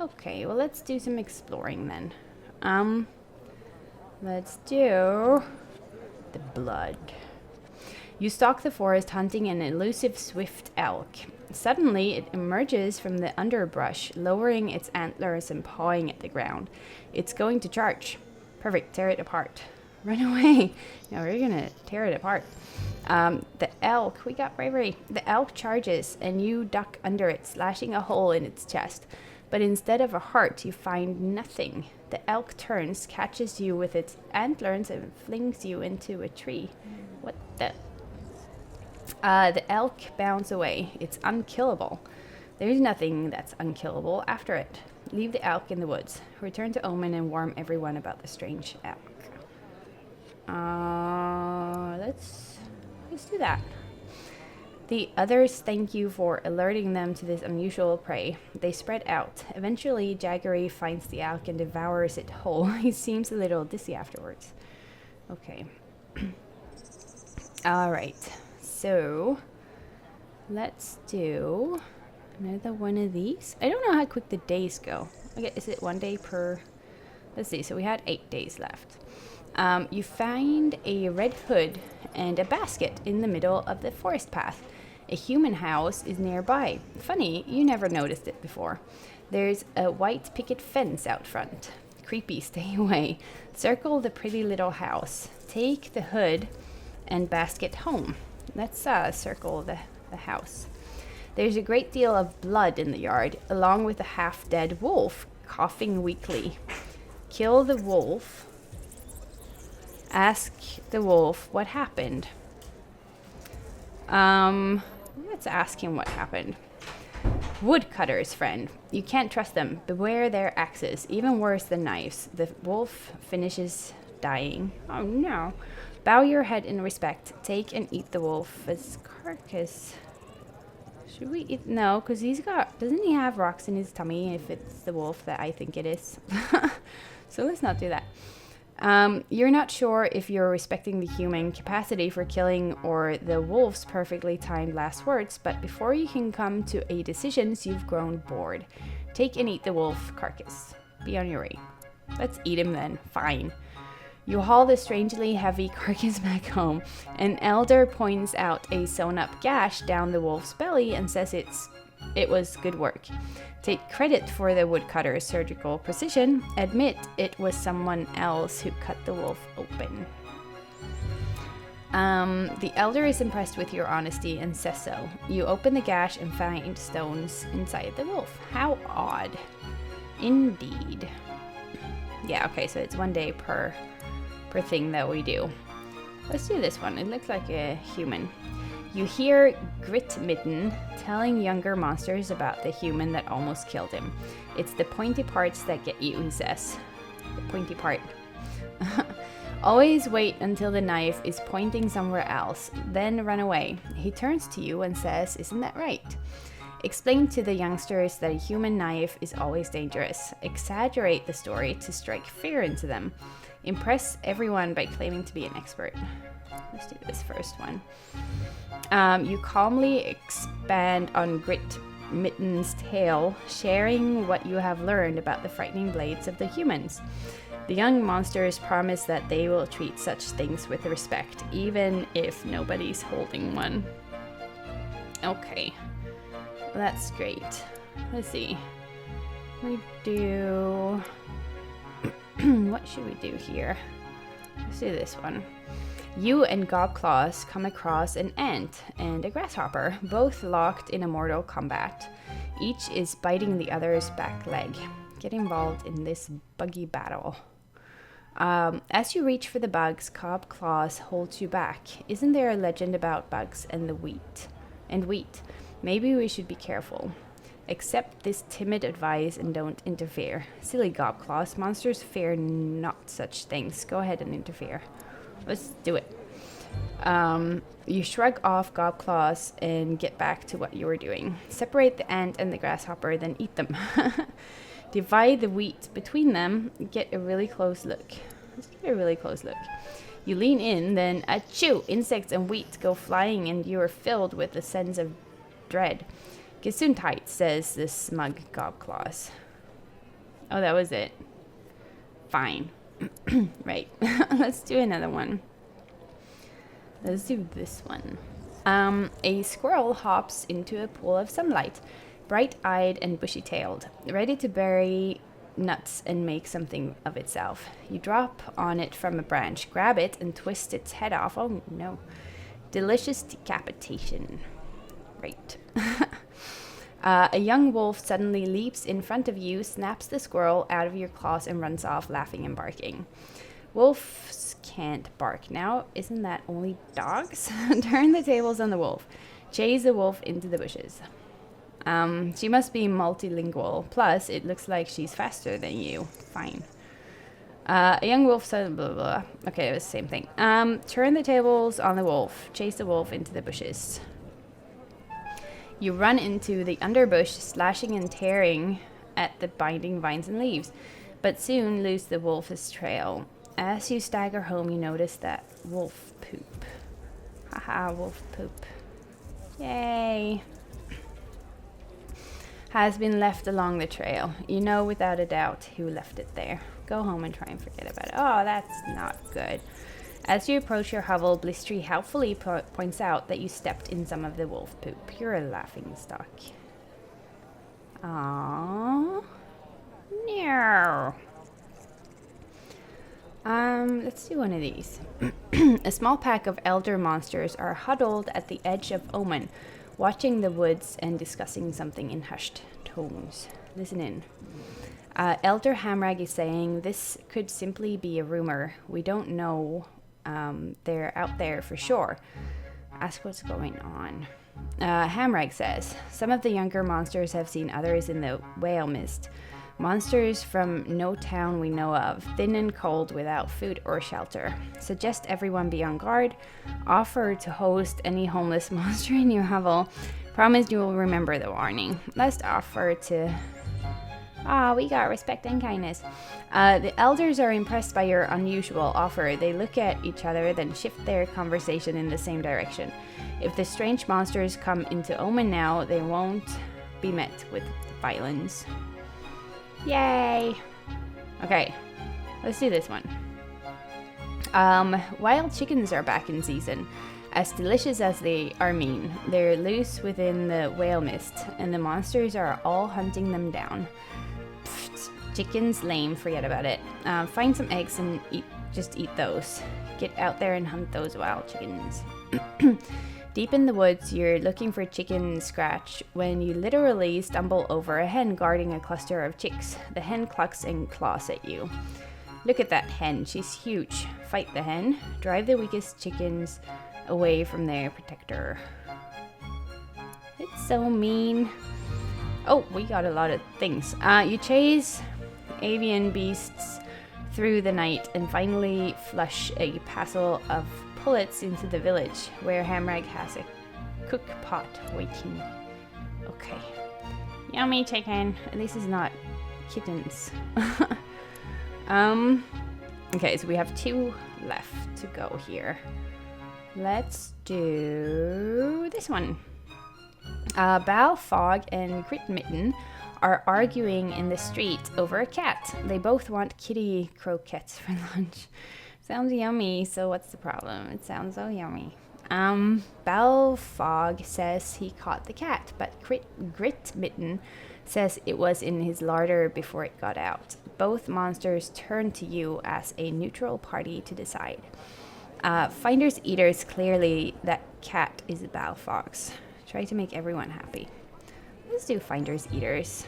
Okay, well, let's do some exploring then. Let's do the blood. You stalk the forest hunting an elusive swift elk. Suddenly, it emerges from the underbrush, lowering its antlers and pawing at the ground. It's going to charge. Perfect, tear it apart. Run away. No, we're gonna tear it apart. The elk, we got bravery. The elk charges, and you duck under it, slashing a hole in its chest. But instead of a heart, you find nothing. The elk turns, catches you with its antlers, and flings you into a tree. What the? The elk bounds away. It's unkillable. There's nothing that's unkillable after it. Leave the elk in the woods. Return to Omen and warn everyone about the strange elk. Let's do that. The others thank you for alerting them to this unusual prey. They spread out. Eventually, Jaggery finds the elk and devours it whole. He seems a little dizzy afterwards. Okay. All right. So, let's do another one of these. I don't know how quick the days go. Okay, is it 1 day per... Let's see. So, we had 8 days left. You find a red hood and a basket in the middle of the forest path. A human house is nearby. Funny, you never noticed it before. There's a white picket fence out front. Creepy, stay away. Circle the pretty little house. Take the hood and basket home. Let's circle the house. There's a great deal of blood in the yard, along with a half-dead wolf, coughing weakly. Kill the wolf. Ask the wolf what happened. Let's ask him what happened. Woodcutters, friend. You can't trust them. Beware their axes, even worse than knives. The wolf finishes dying. Oh no. Bow your head in respect. Take and eat the wolf's carcass. Should we eat? No, because doesn't he have rocks in his tummy if it's the wolf that I think it is? So let's not do that. You're not sure if you're respecting the human capacity for killing or the wolf's perfectly timed last words, but before you can come to a decision, you've grown bored. Take and eat the wolf carcass. Be on your way. Let's eat him then. Fine. You haul the strangely heavy carcass back home. An elder points out a sewn-up gash down the wolf's belly and says it was good work. Take credit for the woodcutter's surgical precision. Admit it was someone else who cut the wolf open. The elder is impressed with your honesty and says so. You open the gash and find stones inside the wolf. How odd. Indeed. Yeah, okay, so it's 1 day per thing that we do. Let's do this one. It looks like a human. You hear Grit Mitten telling younger monsters about the human that almost killed him. It's the pointy parts that get you, he says. The pointy part. Always wait until the knife is pointing somewhere else, then run away. He turns to you and says, isn't that right? Explain to the youngsters that a human knife is always dangerous. Exaggerate the story to strike fear into them. Impress everyone by claiming to be an expert. Let's do this first one. You calmly expand on Grit Mitten's tale, sharing what you have learned about the frightening blades of the humans. The young monsters promise that they will treat such things with respect, even if nobody's holding one. Okay, that's great. Let's see. We do... What should we do here? Let's do this one. You and Gobclaws come across an ant and a grasshopper, both locked in a mortal combat. Each is biting the other's back leg. Get involved in this buggy battle. As you reach for the bugs, Gobclaws holds you back. Isn't there a legend about bugs and the wheat? Maybe we should be careful. Accept this timid advice and don't interfere. Silly Gobclaws, monsters fear not such things. Go ahead and interfere. Let's do it. You shrug off Gobclaws and get back to what you were doing. Separate the ant and the grasshopper, then eat them. Divide the wheat between them. Get a really close look. Let's get a really close look. You lean in, then achoo! Insects and wheat go flying and you are filled with a sense of dread. Gesundheit, says the smug Gobclaws. Oh, that was it. Fine. Right. Let's do another one. Let's do this one. A squirrel hops into a pool of sunlight, bright-eyed and bushy-tailed, ready to bury nuts and make something of itself. You drop on it from a branch, grab it, and twist its head off. Oh, no. Delicious decapitation. Right. A young wolf suddenly leaps in front of you, snaps the squirrel out of your claws, and runs off, laughing and barking. Wolves can't bark now. Isn't that only dogs? Turn the tables on the wolf. Chase the wolf into the bushes. She must be multilingual. Plus, it looks like she's faster than you. Fine. A young wolf said blah, blah, blah. Okay, it was the same thing. Turn the tables on the wolf. Chase the wolf into the bushes. You run into the underbush, slashing and tearing at the binding vines and leaves, but soon lose the wolf's trail. As you stagger home, you notice that wolf poop. Haha, wolf poop. Yay. Has been left along the trail. You know without a doubt who left it there. Go home and try and forget about it. Oh, that's not good. As you approach your hovel, Blistery helpfully points out that you stepped in some of the wolf poop. You're a laughing stock. Aww. No. Let's do one of these. A small pack of elder monsters are huddled at the edge of Omen, watching the woods and discussing something in hushed tones. Listen in. Elder Hamrag is saying this could simply be a rumor. We don't know. They're out there for sure. Ask what's going on. Hamrag says, some of the younger monsters have seen others in the whale mist. Monsters from no town we know of, thin and cold without food or shelter. Suggest everyone be on guard. Offer to host any homeless monster in your hovel. Promise you will remember the warning. Last offer to... we got respect and kindness. The elders are impressed by your unusual offer. They look at each other, then shift their conversation in the same direction. If the strange monsters come into Omen now, they won't be met with violence. Yay! Okay, let's do this one. Wild chickens are back in season. As delicious as they are mean, they're loose within the whale mist, and the monsters are all hunting them down. Chickens lame, forget about it. Find some eggs and just eat those. Get out there and hunt those wild chickens. Deep in the woods, you're looking for chicken scratch when you literally stumble over a hen guarding a cluster of chicks. The hen clucks and claws at you. Look at that hen, she's huge. Fight the hen. Drive the weakest chickens away from their protector. It's so mean. Oh, we got a lot of things. You chase avian beasts through the night and finally flush a passel of pullets into the village where Hamrag has a cook pot waiting. Okay. Yummy chicken. This is not kittens. Okay, so we have 2 left to go here. Let's do this one. Bal, Fog, and Grit Mitten are arguing in the street over a cat. They both want kitty croquettes for lunch. Sounds yummy, so what's the problem? It sounds so yummy. Bal Fog says he caught the cat, but Grit Mitten says it was in his larder before it got out. Both monsters turn to you as a neutral party to decide. Finders Eaters, clearly that cat is Bal Fog's. Try to make everyone happy. Let's do Finders Eaters.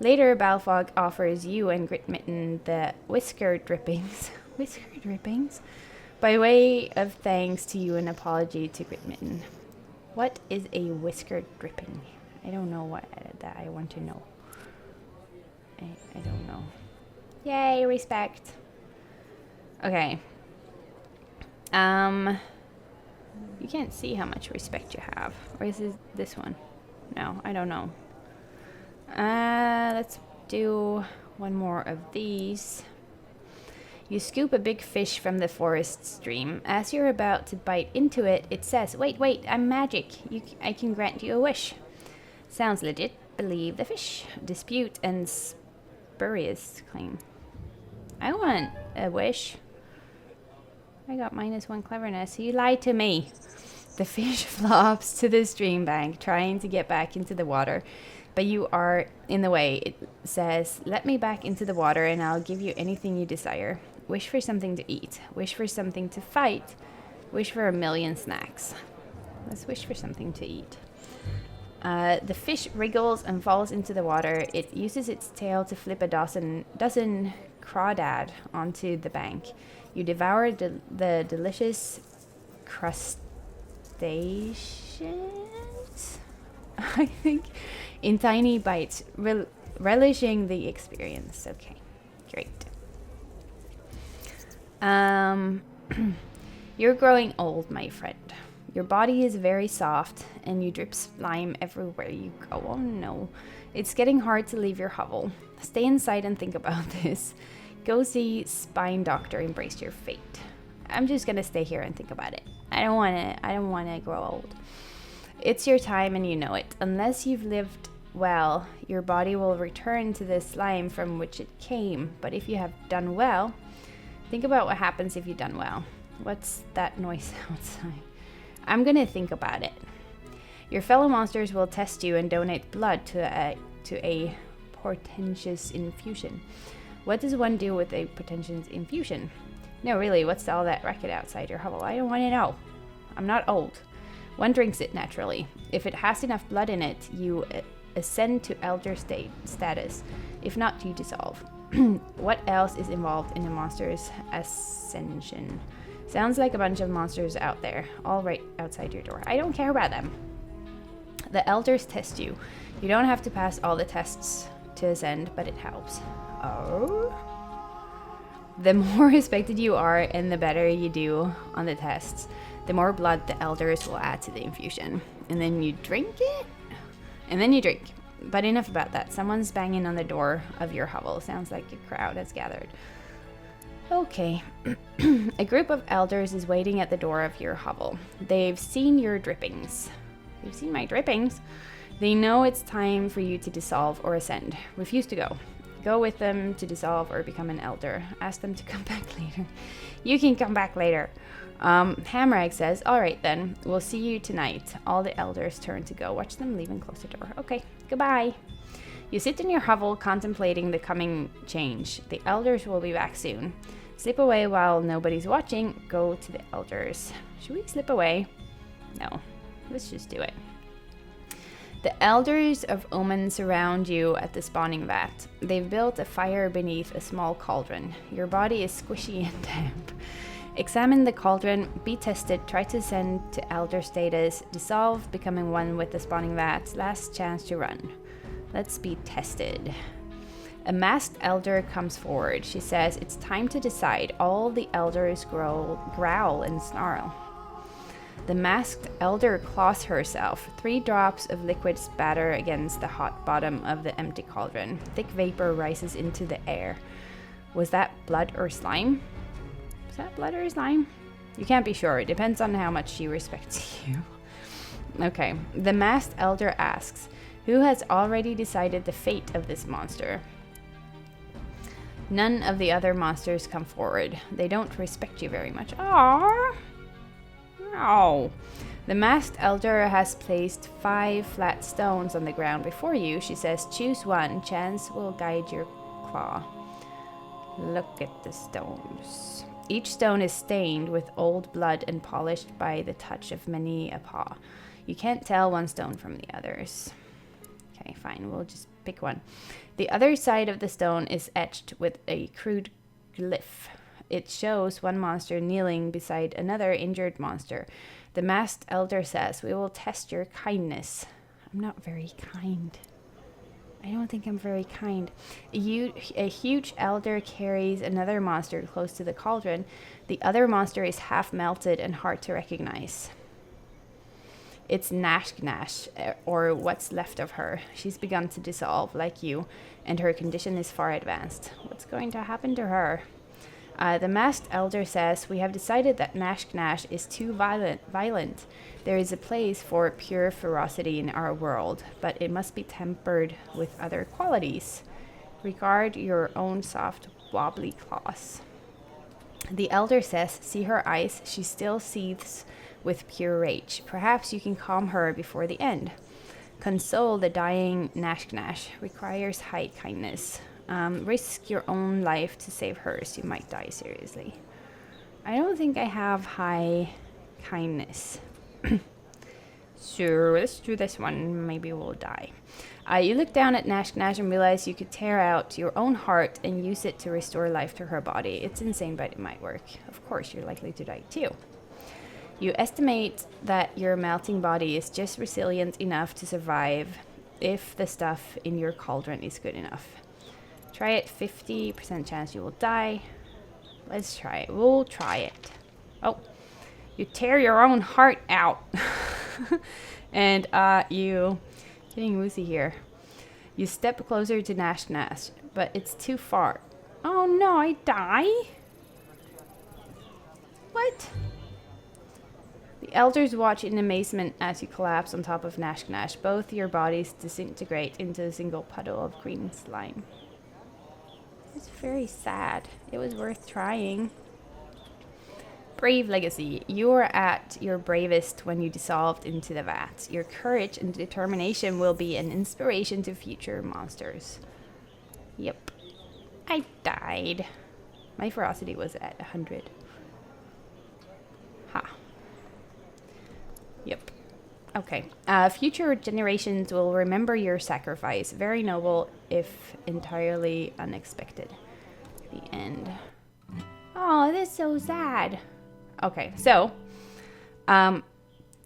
Later, Balfog offers you and Grit Mitten the whisker drippings. Whisker drippings? By way of thanks to you and apology to Grit Mitten. What is a whisker dripping? I don't know what that I want to know. I don't know. Yay, respect. Okay. You can't see how much respect you have. Or is it this one? No, I don't know. Let's do one more of these. You scoop a big fish from the forest stream. As you're about to bite into it, it says, wait, I'm magic. I can grant you a wish. Sounds legit. Believe the fish. Dispute and spurious claim. I want a wish. I got -1 cleverness. You lied to me. The fish flops to the stream bank, trying to get back into the water, but you are in the way. It says, let me back into the water and I'll give you anything you desire. Wish for something to eat. Wish for something to fight. Wish for 1,000,000 snacks. Let's wish for something to eat. The fish wriggles and falls into the water. It uses its tail to flip a dozen crawdad onto the bank. You devour the delicious crustaceans, I think, in tiny bites, relishing the experience. Okay, great. You're growing old, my friend. Your body is very soft, and you drip slime everywhere you go. Oh no. It's getting hard to leave your hovel. Stay inside and think about this. Go see spine doctor, embrace your fate. I'm just gonna stay here and think about it. I don't wanna grow old. It's your time and you know it. Unless you've lived well, your body will return to the slime from which it came. But if you have done well, think about what happens if you've done well. What's that noise outside? I'm gonna think about it. Your fellow monsters will test you and donate blood to a portentous infusion. What does one do with a portentous infusion? No, really, what's all that racket outside your hovel? I don't want to know. I'm not old. One drinks it naturally. If it has enough blood in it, you ascend to elder status. If not, you dissolve. What else is involved in a monster's ascension? Sounds like a bunch of monsters out there, all right outside your door. I don't care about them. The elders test you. You don't have to pass all the tests to ascend, but it helps. Oh? The more respected you are and the better you do on the tests, the more blood the elders will add to the infusion. And then you drink it? And then you drink. But enough about that. Someone's banging on the door of your hovel. Sounds like a crowd has gathered. Okay. A group of elders is waiting at the door of your hovel. They've seen your drippings. They've seen my drippings? They know it's time for you to dissolve or ascend. Refuse to go. Go with them to dissolve or become an elder. Ask them to come back later. You can come back later. Hamrag says, all right then, we'll see you tonight. All the elders turn to go. Watch them leave and close the door. Okay, goodbye. You sit in your hovel contemplating the coming change. The elders will be back soon. Slip away while nobody's watching. Go to the elders. Should we slip away? No, let's just do it. The elders of Omen surround you at the spawning vat. They've built a fire beneath a small cauldron. Your body is squishy and damp. Examine the cauldron, be tested, try to ascend to elder status, dissolve, becoming one with the spawning vat. Last chance to run. Let's be tested. A masked elder comes forward. She says, it's time to decide. All the elders growl and snarl. The masked elder claws herself. 3 drops of liquid spatter against the hot bottom of the empty cauldron. Thick vapor rises into the air. Was that blood or slime? Was that blood or slime? You can't be sure. It depends on how much she respects you. Okay. The masked elder asks, who has already decided the fate of this monster? None of the other monsters come forward. They don't respect you very much. Aww. Oh. The masked elder has placed 5 flat stones on the ground before you. She says, choose one. Chance will guide your claw. Look at the stones. Each stone is stained with old blood and polished by the touch of many a paw. You can't tell one stone from the others. Okay, fine. We'll just pick one. The other side of the stone is etched with a crude glyph. It shows one monster kneeling beside another injured monster. The masked elder says, we will test your kindness. I'm not very kind. I don't think I'm very kind. A huge elder carries another monster close to the cauldron. The other monster is half melted and hard to recognize. It's Nash, or what's left of her. She's begun to dissolve, like you, and her condition is far advanced. What's going to happen to her? The masked elder says, we have decided that Nash is too violent. There is a place for pure ferocity in our world, but it must be tempered with other qualities. Regard your own soft, wobbly claws. The elder says, see her eyes, she still seethes with pure rage. Perhaps you can calm her before the end. Console the dying Nash requires high kindness. Risk your own life to save hers. You might die seriously. I don't think I have high kindness. So let's do this one. Maybe we'll die. You look down at Nash and realize you could tear out your own heart and use it to restore life to her body. It's insane, but it might work. Of course, you're likely to die too. You estimate that your melting body is just resilient enough to survive if the stuff in your cauldron is good enough. Try it, 50% chance you will die. Let's try it. We'll try it. Oh, you tear your own heart out. And you... Getting woozy here. You step closer to Nash, but it's too far. Oh no, I die? What? The elders watch in amazement as you collapse on top of Nash. Both your bodies disintegrate into a single puddle of green slime. It's very sad. It was worth trying. Brave legacy. You were at your bravest when you dissolved into the vat. Your courage and determination will be an inspiration to future monsters. Yep. I died. My ferocity was at 100. Ha. Yep. Okay. Future generations will remember your sacrifice. Very noble, if entirely unexpected. The end. Oh, that's so sad. Okay, so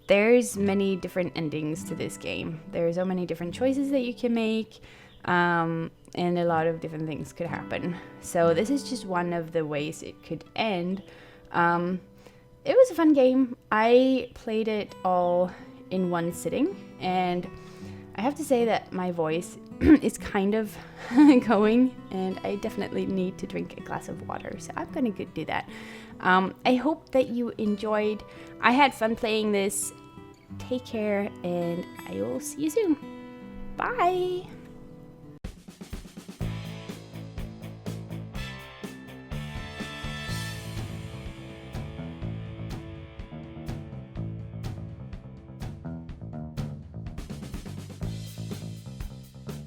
there's many different endings to this game. There's so many different choices that you can make, and a lot of different things could happen. So this is just one of the ways it could end. It was a fun game. I played it all in one sitting, and I have to say that my voice is kind of going, and I definitely need to drink a glass of water, so I'm gonna go do that. I hope that you enjoyed. I had fun playing this. Take care, and I will see you soon. Bye!